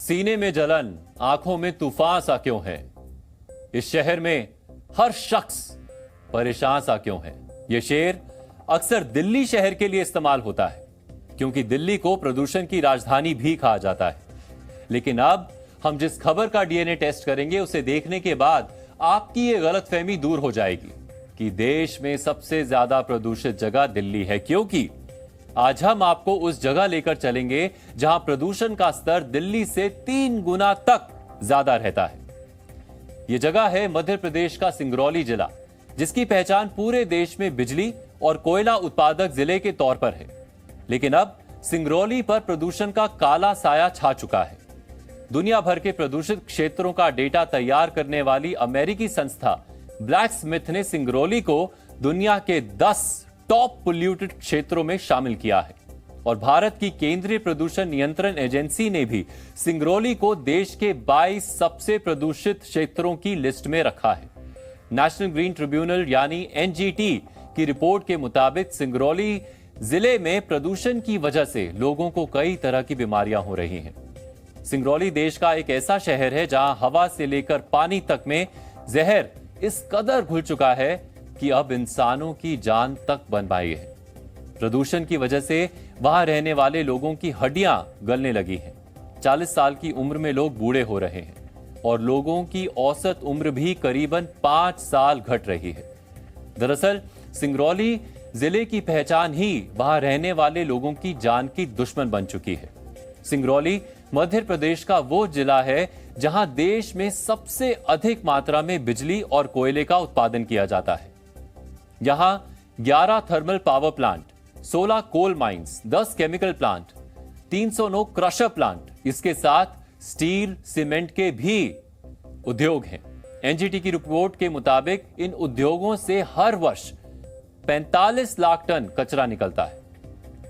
सीने में जलन, आंखों में तूफान सा क्यों है? इस शहर में हर शख्स परेशान सा क्यों है? यह शेर अक्सर दिल्ली शहर के लिए इस्तेमाल होता है, क्योंकि दिल्ली को प्रदूषण की राजधानी भी कहा जाता है। लेकिन अब हम जिस खबर का डीएनए टेस्ट करेंगे, उसे देखने के बाद आपकी ये गलतफहमी दूर हो जाएगी कि देश में सबसे ज्यादा प्रदूषित जगह दिल्ली है, क्योंकि आज हम आपको उस जगह लेकर चलेंगे जहां प्रदूषण का स्तर दिल्ली से 3 गुना तक ज्यादा रहता है। यह जगह है मध्य प्रदेश का सिंगरौली जिला, जिसकी पहचान पूरे देश में बिजली और कोयला उत्पादक जिले के तौर पर है। लेकिन अब सिंगरौली पर प्रदूषण का काला साया छा चुका है। दुनिया भर के प्रदूषित क्षेत्रों का डेटा तैयार करने वाली अमेरिकी संस्था ब्लैकस्मिथ ने सिंगरौली को दुनिया के 10 टॉप पोल्यूटेड क्षेत्रों में शामिल किया है। और भारत की केंद्रीय प्रदूषण नियंत्रण एजेंसी ने भी सिंगरौली को देश के 22 सबसे प्रदूषित क्षेत्रों की लिस्ट में रखा है। नेशनल ग्रीन ट्रिब्यूनल यानी एनजीटी की रिपोर्ट के मुताबिक सिंगरौली जिले में प्रदूषण की वजह से लोगों को कई तरह की बीमारियां हो रही हैं। सिंगरौली देश का एक ऐसा शहर है जहां हवा से लेकर पानी तक में जहर इस कदर घुल चुका है कि अब इंसानों की जान तक बन आई है। प्रदूषण की वजह से वहां रहने वाले लोगों की हड्डियां गलने लगी हैं। 40 साल की उम्र में लोग बूढ़े हो रहे हैं और लोगों की औसत उम्र भी करीबन 5 साल घट रही है। दरअसल सिंगरौली जिले की पहचान ही वहां रहने वाले लोगों की जान की दुश्मन बन चुकी है। सिंगरौली मध्य प्रदेश का वो जिला है जहां देश में सबसे अधिक मात्रा में बिजली और कोयले का उत्पादन किया जाता है। यहां 11 thermal power plant, 16 coal mines, 10 chemical plant, 309 crusher plant, इसके साथ स्टील, सीमेंट के भी उद्योग हैं। एनजीटी की रिपोर्ट के मुताबिक इन उद्योगों से हर वर्ष 45 लाख टन कचरा निकलता है।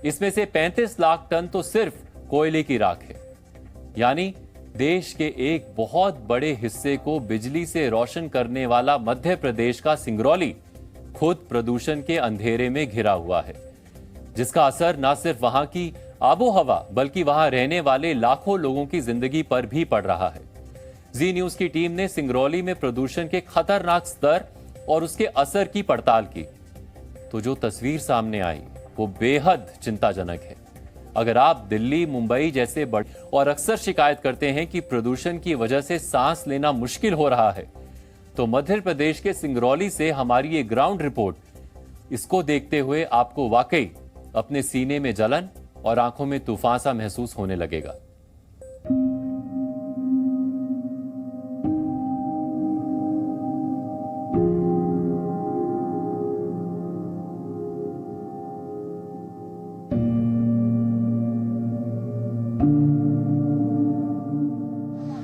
इसमें से 35 लाख टन तो सिर्फ कोयले की राख है। यानी देश के एक बहुत बड़े हिस्से को बिजली से रोशन करने वाला मध्य प्रदेश का सिंगरौली खुद प्रदूषण के अंधेरे में घिरा हुआ है, जिसका असर न सिर्फ वहां की आबोहवा बल्कि वहां रहने वाले लाखों लोगों की जिंदगी पर भी पड़ रहा है। जी न्यूज की टीम ने सिंगरौली में प्रदूषण के खतरनाक स्तर और उसके असर की पड़ताल की, तो जो तस्वीर सामने आई वो बेहद चिंताजनक है। अगर आप दिल्ली, मुंबई जैसे बड़े और अक्सर शिकायत करते हैं कि प्रदूषण की वजह से सांस लेना मुश्किल हो रहा है, तो मध्य प्रदेश के सिंगरौली से हमारी ये ग्राउंड रिपोर्ट, इसको देखते हुए आपको वाकई अपने सीने में जलन और आंखों में तूफान सा महसूस होने लगेगा।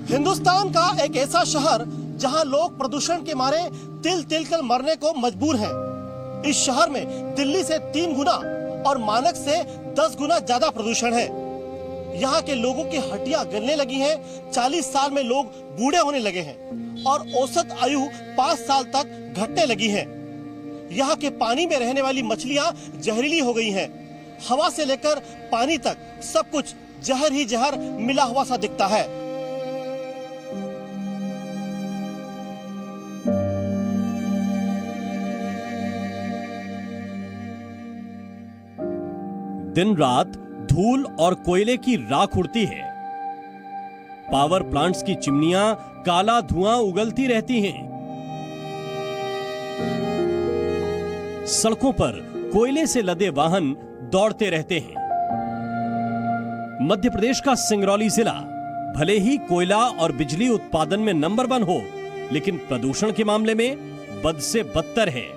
हिंदुस्तान का एक ऐसा शहर जहां लोग प्रदूषण के मारे तिल तिल कर मरने को मजबूर हैं। इस शहर में दिल्ली से 3 गुना और मानक से 10 गुना ज्यादा प्रदूषण है। यहाँ के लोगों की हड्डियां गलने लगी हैं, 40 साल में लोग बूढ़े होने लगे हैं और औसत आयु 5 साल तक घटने लगी है। यहाँ के पानी में रहने वाली मछलियां जहरीली हो गई हैं। हवा से लेकर पानी तक सब कुछ जहर ही जहर मिला हुआ सा दिखता है। दिन रात धूल और कोयले की राख उड़ती है। पावर प्लांट्स की चिमनियां काला धुआं उगलती रहती हैं। सड़कों पर कोयले से लदे वाहन दौड़ते रहते हैं। मध्य प्रदेश का सिंगरौली जिला भले ही कोयला और बिजली उत्पादन में नंबर 1 हो, लेकिन प्रदूषण के मामले में बद से बदतर है।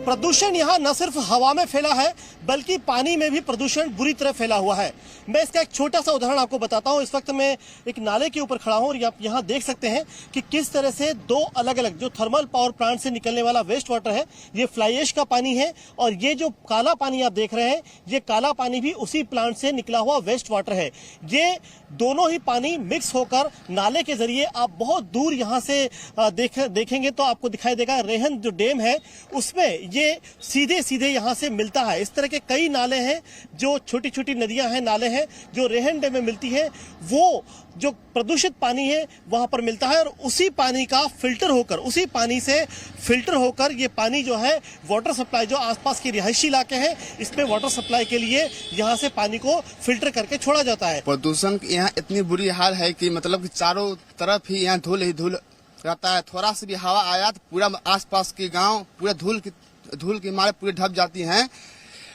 प्रदूषण यहाँ न सिर्फ हवा में फैला है बल्कि पानी में भी प्रदूषण बुरी तरह फैला हुआ है। मैं इसका एक छोटा सा उदाहरण आपको बताता हूँ। इस वक्त मैं एक नाले के ऊपर खड़ा हूँ और आप यहाँ देख सकते हैं कि किस तरह से 2 अलग अलग जो थर्मल पावर प्लांट से निकलने वाला वेस्ट वाटर है, ये फ्लाई ऐश का पानी है और ये जो काला पानी आप देख रहे हैं, ये काला पानी भी उसी प्लांट से निकला हुआ वेस्ट वाटर है। ये दोनों ही पानी मिक्स होकर नाले के जरिए आप बहुत दूर यहाँ से देखेंगे तो आपको दिखाई देगा रेहन जो डैम है उसमें ये सीधे सीधे यहाँ से मिलता है। इस तरह के कई नाले हैं, जो छोटी छोटी नदियां हैं, नाले हैं, जो रेहन डैम में मिलती है, वो जो प्रदूषित पानी है वहां पर मिलता है और उसी पानी का फिल्टर होकर, उसी पानी से फिल्टर होकर ये पानी जो है वाटर सप्लाई, जो आसपास के रिहायशी इलाके हैं, इसमें वाटर सप्लाई के लिए यहाँ से पानी को फिल्टर करके छोड़ा जाता है। प्रदूषण यहाँ इतनी बुरी हाल है कि मतलब कि चारों तरफ ही यहाँ धूल ही धूल रहता है। थोड़ा सा भी हवा आया तो पूरा आसपास के गांव पूरा धूल के मारे पूरे ढक जाती हैं।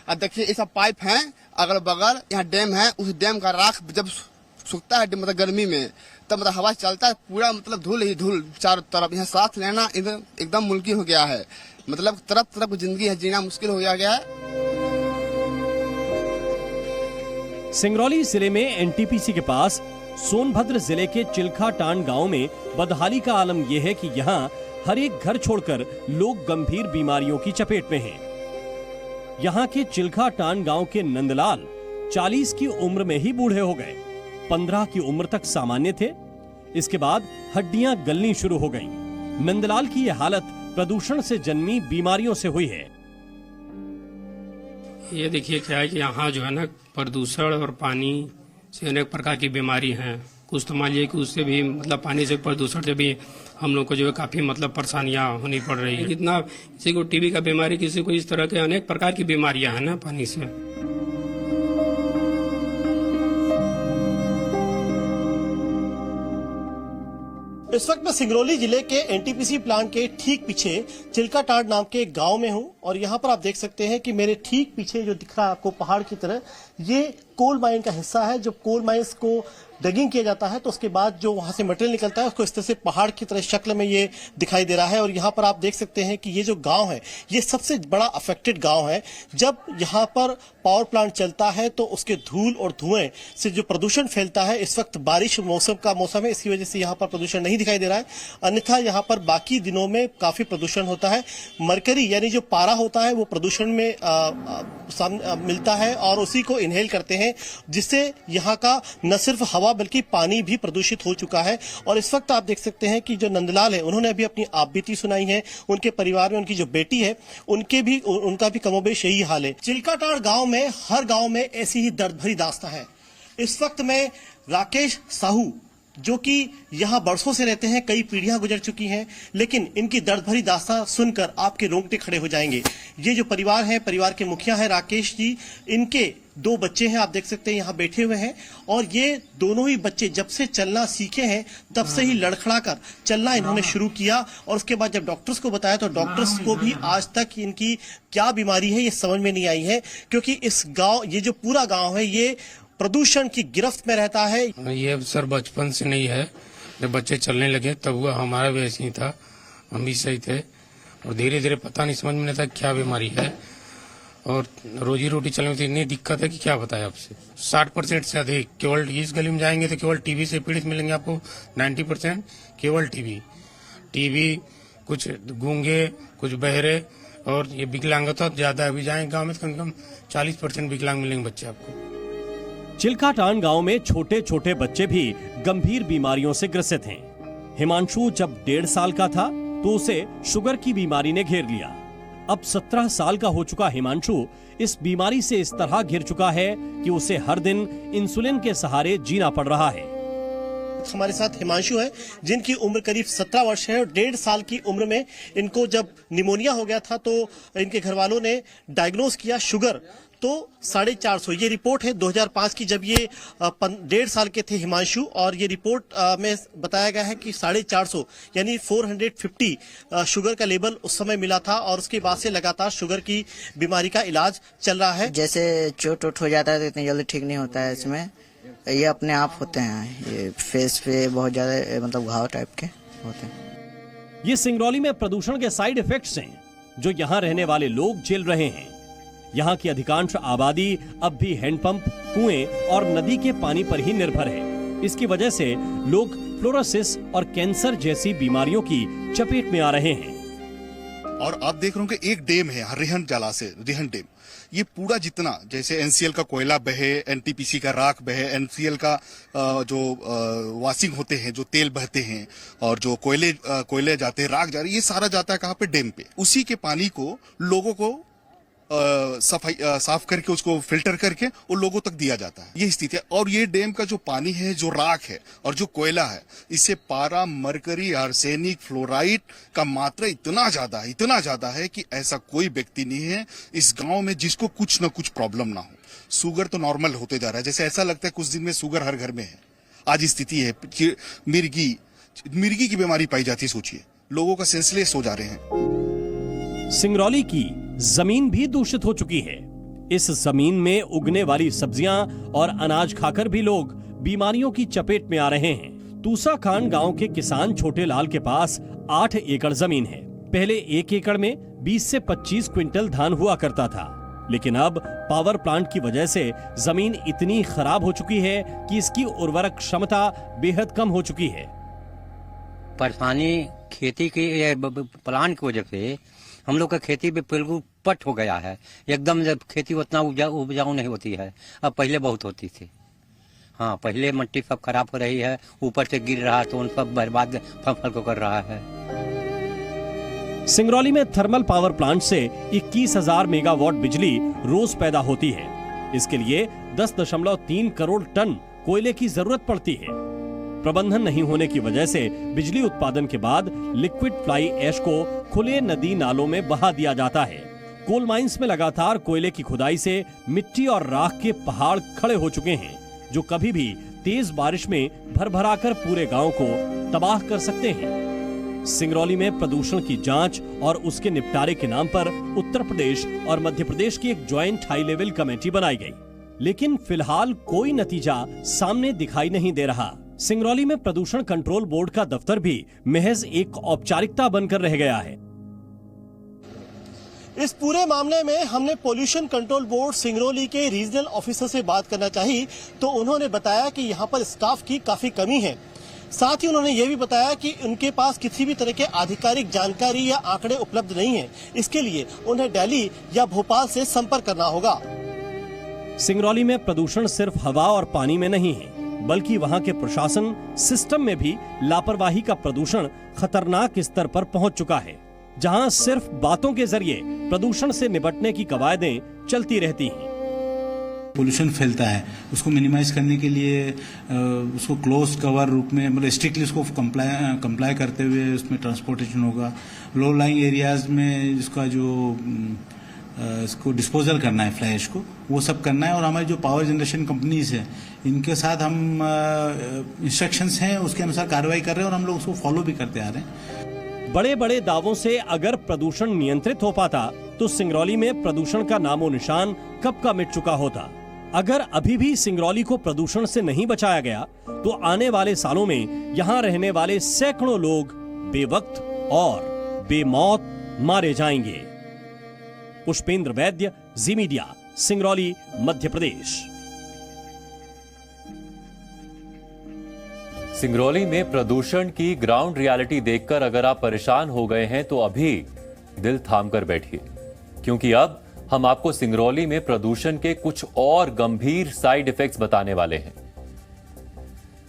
और देखिए ये सब पाइप हैं अगल बगल, यहाँ डैम है, उस डैम का राख जब सूखता है मतलब गर्मी में, तब मतलब हवा चलता है, पूरा मतलब धूल ही धूल चारों तरफ। यहाँ सांस लेना एकदम मुमकिन हो गया है, मतलब तरफ तरफ जिंदगी है जीना मुश्किल हो गया है। सिंगरौली जिले में एनटीपीसी के पास सोनभद्र जिले के चिल्खाटांड गांव में बदहाली का आलम यह है कि यहां हर एक घर छोड़कर लोग गंभीर बीमारियों की चपेट में हैं। यहां के चिल्खाटांड गांव के नंदलाल 40 की उम्र में ही बूढ़े हो गए। 15 की उम्र तक सामान्य थे, इसके बाद हड्डियां गलनी शुरू हो गईं। नंदलाल की यह हालत प्रदूषण से जन्मी बीमारियों से हुई है। ये देखिए क्या है कि यहाँ जो है ना प्रदूषण और पानी से अनेक प्रकार की बीमारी हैं। कुछ तो मान लीजिए कि उससे भी मतलब पानी से प्रदूषण से भी हम लोग को जो है काफी मतलब परेशानियां होनी पड़ रही है। जितना किसी को टीबी का बीमारी, किसी को इस तरह के अनेक प्रकार की बीमारियां हैं ना पानी से। इस वक्त मैं सिंगरौली जिले के एनटीपीसी प्लांट के ठीक पीछे चिल्खाटांड नाम के गांव में हूं और यहां पर आप देख सकते हैं कि मेरे ठीक पीछे जो दिख रहा है आपको पहाड़ की तरह, ये कोल माइन का हिस्सा है। जब कोल माइंस को डगिंग किया जाता है तो उसके बाद जो वहां से मटेरियल निकलता है उसको इस तरह से पहाड़ की तरह शक्ल में ये दिखाई दे रहा है। और यहाँ पर आप देख सकते हैं कि ये जो गांव है ये सबसे बड़ा अफेक्टेड गांव है। जब यहाँ पर पावर प्लांट चलता है तो उसके धूल और धुएं से जो प्रदूषण फैलता है, इस वक्त बारिश का मौसम है, इसकी वजह से यहाँ पर प्रदूषण नहीं दिखाई दे रहा है, अन्यथा यहाँ पर बाकी दिनों में काफी प्रदूषण होता है। मरकरी यानी जो पारा होता है वो प्रदूषण में मिलता है और उसी को इनहेल करते हैं, जिससे यहाँ का न सिर्फ हवा बल्कि पानी भी प्रदूषित हो चुका है। और इस वक्त आप देख सकते हैं कि जो नंदलाल है उन्होंने अभी अपनी आप बीती सुनाई है। उनके परिवार में उनकी जो बेटी है उनका भी कमोबेश यही हाल है। चिल्खाटांड गांव में हर गांव में ऐसी ही दर्द भरी दास्तां है। इस वक्त में राकेश साहू जो कि यहाँ बरसों से रहते हैं, कई पीढ़ियां गुजर चुकी हैं, लेकिन इनकी दर्द भरी दास्तां सुनकर आपके रोंगटे खड़े हो जाएंगे। ये जो परिवार है, परिवार के मुखिया है राकेश जी, इनके 2 बच्चे हैं, आप देख सकते हैं यहाँ बैठे हुए हैं। और ये दोनों ही बच्चे जब से चलना सीखे हैं तब से ही लड़खड़ा कर चलना इन्होंने शुरू किया। और उसके बाद जब डॉक्टर्स को बताया तो डॉक्टर्स को भी आज तक इनकी क्या बीमारी है ये समझ में नहीं आई है, क्योंकि इस गाँव, ये जो पूरा गाँव है ये प्रदूषण की गिरफ्त में रहता है। ये सर बचपन से नहीं है, जब बच्चे चलने लगे तब हुआ, हमारा भी ऐसे ही था, हम भी सही थे और धीरे धीरे पता नहीं समझ में नहीं था क्या बीमारी है। और रोजी रोटी चलने में इतनी दिक्कत है कि क्या बताएं आपसे। 60% से अधिक केवल इस गली में जाएंगे तो केवल टीबी से पीड़ित मिलेंगे आपको। 90% केवल टीबी, कुछ गूंगे, कुछ बहरे और ये विकलांगता ज्यादा। अभी जाएंगे गाँव में तो कम से कम 40% विकलांग मिलेंगे बच्चे आपको। चिल्खाटांड गांव में छोटे छोटे बच्चे भी गंभीर बीमारियों से ग्रसित हैं। हिमांशु जब 1.5 साल का था तो उसे शुगर की बीमारी ने घेर लिया। अब 17 साल का हो चुका हिमांशु इस बीमारी से इस तरह घिर चुका है कि उसे हर दिन इंसुलिन के सहारे जीना पड़ रहा है। हमारे साथ हिमांशु है जिनकी उम्र करीब 17 वर्ष है और 1.5 साल की उम्र में इनको जब निमोनिया हो गया था तो इनके घर वालों ने डायग्नोज किया शुगर तो 450। ये रिपोर्ट है 2005 की, जब ये 1.5 साल के थे हिमांशु, और ये रिपोर्ट में बताया गया है कि 450 यानी 450 शुगर का लेवल उस समय मिला था और उसके बाद से लगातार शुगर की बीमारी का इलाज चल रहा है। जैसे चोट हो जाता है तो इतनी जल्दी ठीक नहीं होता है, इसमें ये अपने आप होते हैं, ये फेस पे बहुत ज्यादा मतलब घाव टाइप के होते हैं। ये सिंगरौली में प्रदूषण के साइड इफेक्ट्स हैं जो यहाँ रहने वाले लोग झेल रहे हैं। यहाँ की अधिकांश आबादी अब भी हैंडपंप, कुएं और नदी के पानी पर ही निर्भर है। इसकी वजह से लोग फ्लोरोसिस और कैंसर जैसी बीमारियों की चपेट में आ रहे हैं। और आप देख रहे हो कि एक डैम है रिहन जलाशय, रिहन डैम, ये पूरा जितना जैसे एनसीएल का कोयला बहे, एनटीपीसी का राख बहे, एनसीएल का जो वाशिंग होते हैं, जो तेल बहते हैं और जो कोयले जाते हैं, राख जा रही है, ये सारा जाता है कहाँ पे? डैम पे। उसी के पानी को लोगों को साफ करके उसको फिल्टर करके वो लोगों तक दिया जाता है। ये स्थिति है। और ये डैम का जो पानी है, जो राख है और जो कोयला है, इससे पारा, मरकरी, आर्सेनिक, फ्लोराइड का मात्रा इतना ज्यादा है कि ऐसा कोई व्यक्ति नहीं है इस गांव में जिसको कुछ न कुछ प्रॉब्लम ना हो। शुगर तो नॉर्मल होते जा रहा है, जैसे ऐसा लगता है कुछ दिन में शुगर हर घर में है। आज स्थिति है कि मिर्गी की बीमारी पाई जाती है। सोचिए, लोगों का सेंसलेस हो जा रहे हैं। सिंगरौली की जमीन भी दूषित हो चुकी है। इस जमीन में उगने वाली सब्जियां और अनाज खाकर भी लोग बीमारियों की चपेट में आ रहे हैं। तूसाखान गांव के किसान छोटे लाल के पास 8 एकड़ जमीन है। पहले 1 एकड़ में 20 से 25 क्विंटल धान हुआ करता था, लेकिन अब पावर प्लांट की वजह से जमीन इतनी खराब हो चुकी है कि इसकी उर्वरक क्षमता बेहद कम हो चुकी है। परेशानी खेती की प्लांट की वजह से हम लोग का खेती भी बिल्कुल पट हो गया है। एकदम जब खेती उतना उपजाऊ नहीं होती है, अब पहले बहुत होती थी। हाँ, पहले मिट्टी सब खराब हो रही है, ऊपर से गिर रहा तो उन सब बर्बाद फसल को कर रहा है। सिंगरौली में थर्मल पावर प्लांट से 21,000 मेगावाट बिजली रोज पैदा होती है। इसके लिए 10.3 करोड़ टन कोयले की जरूरत पड़ती है। प्रबंधन नहीं होने की वजह से बिजली उत्पादन के बाद लिक्विड फ्लाई ऐश को खुले नदी नालों में बहा दिया जाता है। कोल माइंस में लगातार कोयले की खुदाई से मिट्टी और राख के पहाड़ खड़े हो चुके हैं, जो कभी भी तेज बारिश में भरभराकर पूरे गांव को तबाह कर सकते हैं। सिंगरौली में प्रदूषण की जांच और उसके निपटारे के नाम पर उत्तर प्रदेश और मध्य प्रदेश की एक ज्वाइंट हाई लेवल कमेटी बनाई गई, लेकिन फिलहाल कोई नतीजा सामने दिखाई नहीं दे रहा। सिंगरौली में प्रदूषण कंट्रोल बोर्ड का दफ्तर भी महज एक औपचारिकता बनकर रह गया है। इस पूरे मामले में हमने पोल्यूशन कंट्रोल बोर्ड सिंगरौली के रीजनल ऑफिसर से बात करना चाही, तो उन्होंने बताया कि यहाँ पर स्टाफ की काफी कमी है। साथ ही उन्होंने ये भी बताया कि उनके पास किसी भी तरह के आधिकारिक जानकारी या आंकड़े उपलब्ध नहीं है। इसके लिए उन्हें दिल्ली या भोपाल से संपर्क करना होगा। सिंगरौली में प्रदूषण सिर्फ हवा और पानी में नहीं है, बल्कि वहां के प्रशासन सिस्टम में भी लापरवाही का प्रदूषण खतरनाक स्तर पर पहुंच चुका है, जहां सिर्फ बातों के जरिए प्रदूषण से निपटने की कवायदें चलती रहती हैं। पोल्यूशन फैलता है, उसको मिनिमाइज करने के लिए उसको क्लोज कवर रूप में, मतलब स्ट्रिक्टली उसको कंप्लाई करते हुए उसमें ट्रांसपोर्टेशन होगा। लो लाइंग एरियाज में इसका जो इसको डिस्पोजल करना है, फ्लैश को, वो सब करना है। और हमारी जो पावर जनरेशन कंपनीज है, इनके साथ हम इंस्ट्रक्शंस हैं, उसके अनुसार कार्रवाई कर रहे हैं और हम लोग उसको फॉलो भी करते आ रहे हैं। बड़े बड़े दावों से अगर प्रदूषण नियंत्रित हो पाता तो सिंगरौली में प्रदूषण का नामो निशान कब का मिट चुका होता। अगर अभी भी सिंगरौली को प्रदूषण से नहीं बचाया गया तो आने वाले सालों में यहाँ रहने वाले सैकड़ों लोग बेवक्त और बेमौत मारे जाएंगे। पुष्पेंद्र वैद्य, जी मीडिया, सिंगरौली, मध्य प्रदेश। सिंगरौली में प्रदूषण की ग्राउंड रियलिटी देखकर अगर आप परेशान हो गए हैं तो अभी दिल थाम कर बैठिए, क्योंकि अब हम आपको सिंगरौली में प्रदूषण के कुछ और गंभीर साइड इफेक्ट्स बताने वाले हैं।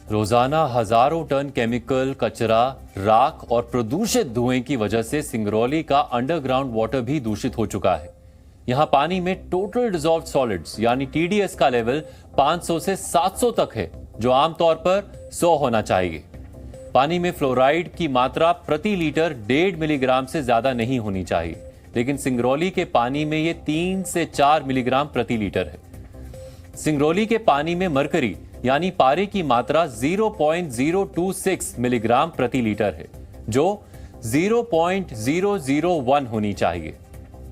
रोजाना हजारों टन केमिकल, कचरा, राख और प्रदूषित धुएं की वजह से सिंगरौली का अंडरग्राउंड वाटर भी दूषित हो चुका है। यहां पानी में टोटल डिसॉल्व्ड सॉलिड्स यानी टीडीएस का लेवल 500 से 700 तक है, जो आमतौर पर 100 होना चाहिए। पानी में फ्लोराइड की मात्रा प्रति लीटर 1.5 मिलीग्राम से ज्यादा नहीं होनी चाहिए, लेकिन सिंगरौली के पानी में ये 3 से 4 मिलीग्राम प्रति लीटर है। सिंगरौली के पानी में मरकरी यानी पारे की मात्रा 0.026 मिलीग्राम प्रति लीटर है, जो 0.001 होनी चाहिए।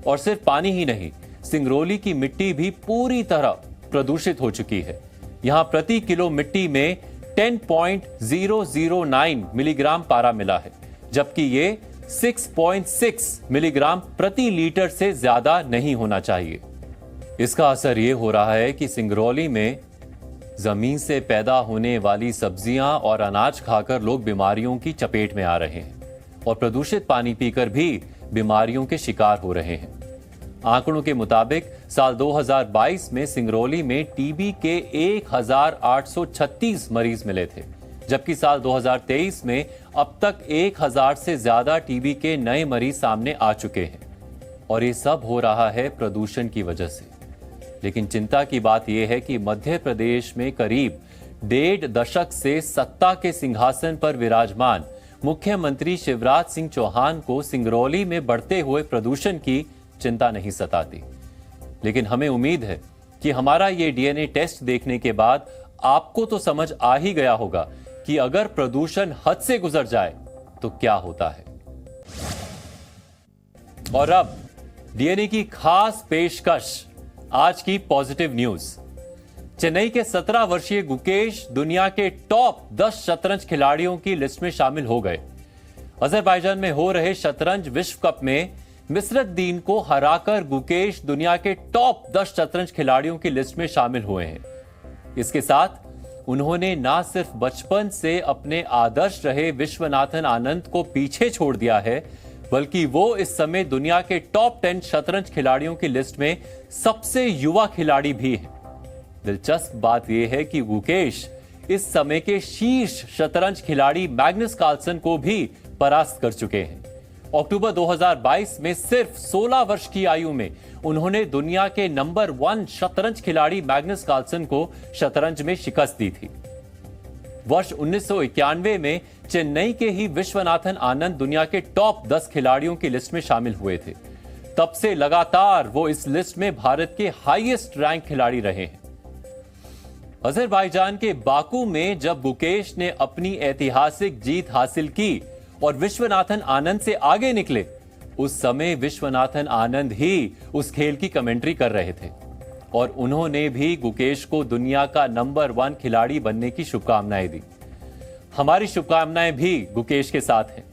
और सिर्फ पानी ही नहीं, सिंगरौली की मिट्टी भी पूरी तरह प्रदूषित हो चुकी है। यहां प्रति किलो मिट्टी में 10.009 मिलीग्राम पारा मिला है, जबकि ये 6.6 मिलीग्राम प्रति लीटर से ज्यादा नहीं होना चाहिए। इसका असर ये हो रहा है कि सिंगरौली में जमीन से पैदा होने वाली सब्जियां और अनाज खाकर लोग बीमारियों की चपेट में आ रहे हैं और प्रदूषित पानी पीकर भी बीमारियों के शिकार हो रहे हैं। आंकड़ों के मुताबिक साल 2022 में सिंगरौली में टीबी के 1836 मरीज मिले थे, जबकि साल 2023 में अब तक 1000 से ज्यादा टीबी के नए मरीज सामने आ चुके हैं। और ये सब हो रहा है प्रदूषण की वजह से। लेकिन चिंता की बात यह है कि मध्य प्रदेश में करीब 1.5 दशक से सत्ता के सिंहासन पर विराजमान मुख्यमंत्री शिवराज सिंह चौहान को सिंगरौली में बढ़ते हुए प्रदूषण की चिंता नहीं सताती। लेकिन हमें उम्मीद है कि हमारा ये डीएनए टेस्ट देखने के बाद आपको तो समझ आ ही गया होगा कि अगर प्रदूषण हद से गुजर जाए तो क्या होता है। और अब डीएनए की खास पेशकश, आज की पॉजिटिव न्यूज। चेन्नई के 17 वर्षीय गुकेश दुनिया के टॉप 10 शतरंज खिलाड़ियों की लिस्ट में शामिल हो गए। अजरबैजान में हो रहे शतरंज विश्व कप में मिसरतदीन को हराकर गुकेश दुनिया के टॉप 10 शतरंज खिलाड़ियों की लिस्ट में शामिल हुए हैं। इसके साथ उन्होंने न सिर्फ बचपन से अपने आदर्श रहे विश्वनाथन आनंद को पीछे छोड़ दिया है, बल्कि वो इस समय दुनिया के टॉप 10 शतरंज खिलाड़ियों की लिस्ट में सबसे युवा खिलाड़ी भी है। दिलचस्प बात यह है कि गुकेश इस समय के शीर्ष शतरंज खिलाड़ी मैग्नस कार्लसन को भी परास्त कर चुके हैं। अक्टूबर 2022 में सिर्फ 16 वर्ष की आयु में उन्होंने दुनिया के नंबर 1 शतरंज खिलाड़ी मैग्नस कार्लसन को शतरंज में शिकस्त दी थी। वर्ष 1991 में चेन्नई के ही विश्वनाथन आनंद दुनिया के टॉप 10 खिलाड़ियों की लिस्ट में शामिल हुए थे। तब से लगातार वो इस लिस्ट में भारत के हाईएस्ट रैंक खिलाड़ी रहे हैं। अजरबैजान के बाकू में जब गुकेश ने अपनी ऐतिहासिक जीत हासिल की और विश्वनाथन आनंद से आगे निकले, उस समय विश्वनाथन आनंद ही उस खेल की कमेंट्री कर रहे थे और उन्होंने भी गुकेश को दुनिया का नंबर 1 खिलाड़ी बनने की शुभकामनाएं दी। हमारी शुभकामनाएं भी गुकेश के साथ हैं।